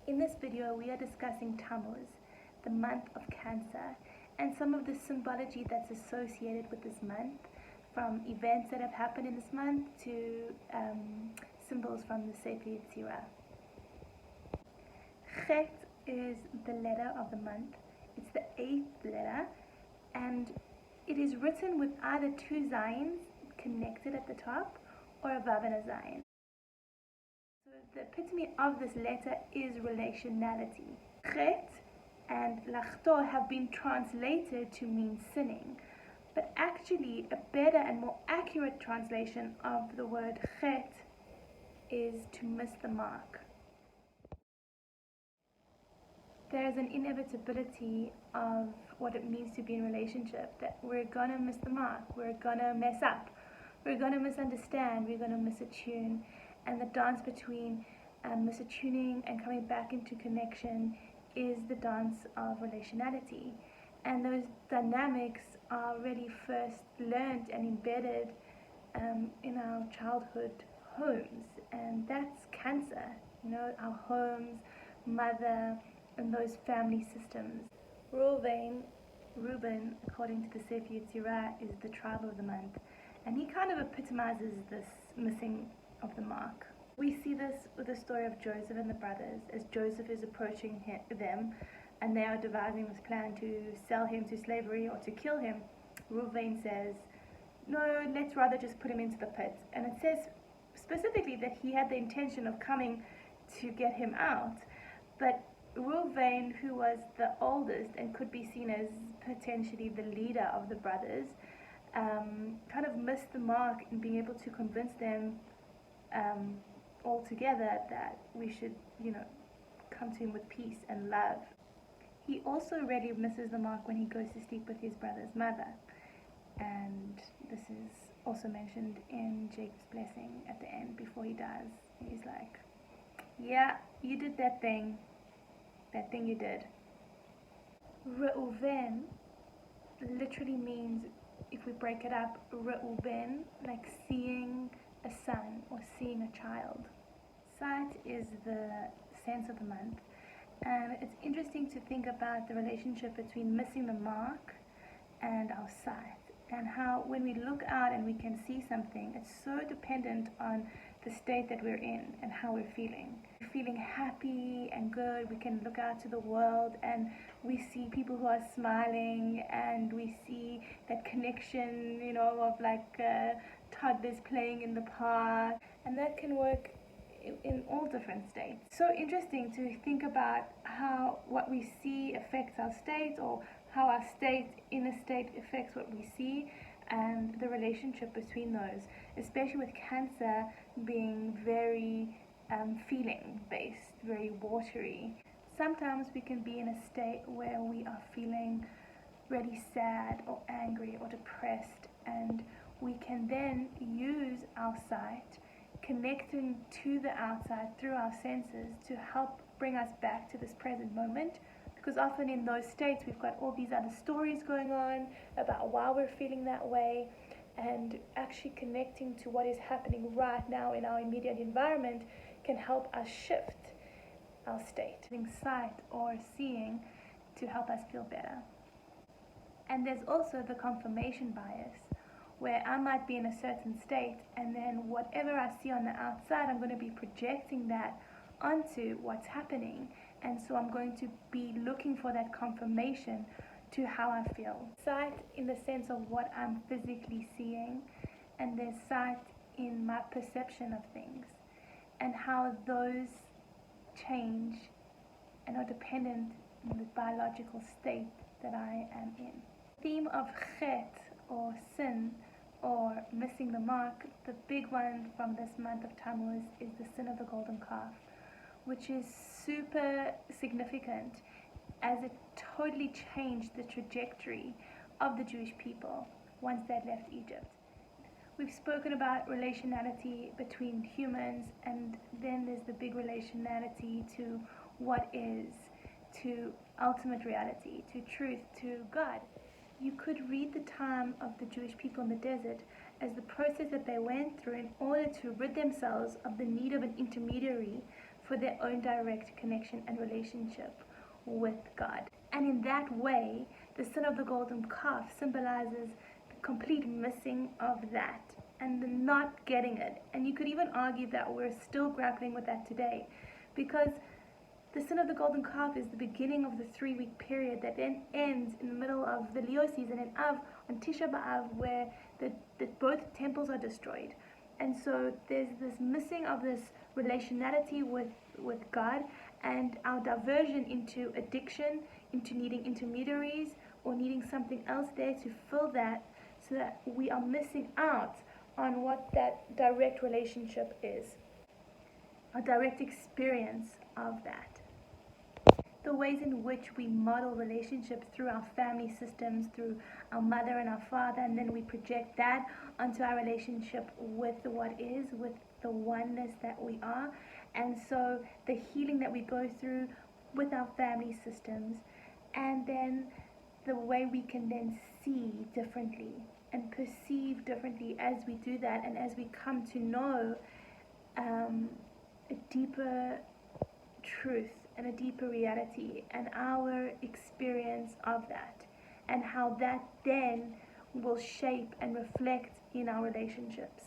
In this video, we are discussing Tammuz, the month of Cancer, and some of the symbology that's associated with this month, from events that have happened in this month to symbols from the Sefer Yetzirah. Chet is the letter of the month. It's the 8th letter, and it is written with either two zayins connected at the top or a vav and a zayin. So the epitome of this letter is relationality. Chet and lachto have been translated to mean sinning, but actually a better and more accurate translation of the word chet is to miss the mark. There is an inevitability of what it means to be in a relationship, that we're gonna miss the mark, we're gonna mess up, we're gonna misunderstand, we're gonna misattune, and the dance between misattuning and coming back into connection is the dance of relationality. And those dynamics are really first learned and embedded in our childhood homes, and that's Cancer, our homes, mother, and those family systems. Reuben, according to the Sefer Yetzirah, is the tribe of the month, and he kind of epitomizes this missing of the mark. We see this with the story of Joseph and the brothers, as Joseph is approaching them, and they are devising this plan to sell him to slavery or to kill him. Reuben says, no, let's rather just put him into the pit. And it says specifically that he had the intention of coming to get him out, but Reuben, who was the oldest and could be seen as potentially the leader of the brothers, kind of missed the mark in being able to convince them all together that we should, come to him with peace and love. He also really misses the mark when he goes to sleep with his brother's mother, and this is also mentioned in Jacob's blessing at the end before he dies. He's like, yeah, you did that thing you did. Reuven literally means, if we break it up, Reuven, like seeing a son or seeing a child. Sight is the sense of the month, and it's interesting to think about the relationship between missing the mark and our sight, and how when we look out and we can see something, it's so dependent on the state that we're in and how we're feeling. We're feeling happy and good, we can look out to the world and we see people who are smiling, and we see that connection, of like toddlers playing in the park, and that can work in all different states. So interesting to think about how what we see affects our state, or how our state in a state affects what we see, and the relationship between those, especially with Cancer being very feeling based, very watery. Sometimes we can be in a state where we are feeling really sad or angry or depressed, and we can then use our sight, connecting to the outside through our senses, to help bring us back to this present moment. Because often in those states we've got all these other stories going on about why we're feeling that way, and actually connecting to what is happening right now in our immediate environment can help us shift our state. Using sight or seeing to help us feel better. And there's also the confirmation bias, where I might be in a certain state, and then whatever I see on the outside, I'm going to be projecting that onto what's happening. And so I'm going to be looking for that confirmation to how I feel. Sight in the sense of what I'm physically seeing, and there's sight in my perception of things, and how those change and are dependent on the biological state that I am in. The theme of chet, or sin, or missing the mark, the big one from this month of Tammuz is the sin of the golden calf, which is super significant, as it totally changed the trajectory of the Jewish people once they left Egypt. We've spoken about relationality between humans, and then there's the big relationality to what is, to ultimate reality, to truth, to God. You could read the time of the Jewish people in the desert as the process that they went through in order to rid themselves of the need of an intermediary for their own direct connection and relationship with God. And in that way, the sin of the golden calf symbolizes the complete missing of that and the not getting it. And you could even argue that we're still grappling with that today, because the sin of the golden calf is the beginning of the 3-week period that then ends in the middle of the Leo season in Av, on Tisha B'Av, where both temples are destroyed. And so there's this missing of this relationality with God, and our diversion into addiction, into needing intermediaries or needing something else there to fill that, so that we are missing out on what that direct relationship is, a direct experience of that. The ways in which we model relationships through our family systems, through our mother and our father, and then we project that onto our relationship with what is, with the oneness that we are. And so the healing that we go through with our family systems, and then the way we can then see differently and perceive differently as we do that, and as we come to know a deeper truth and a deeper reality and our experience of that, and how that then will shape and reflect in our relationships.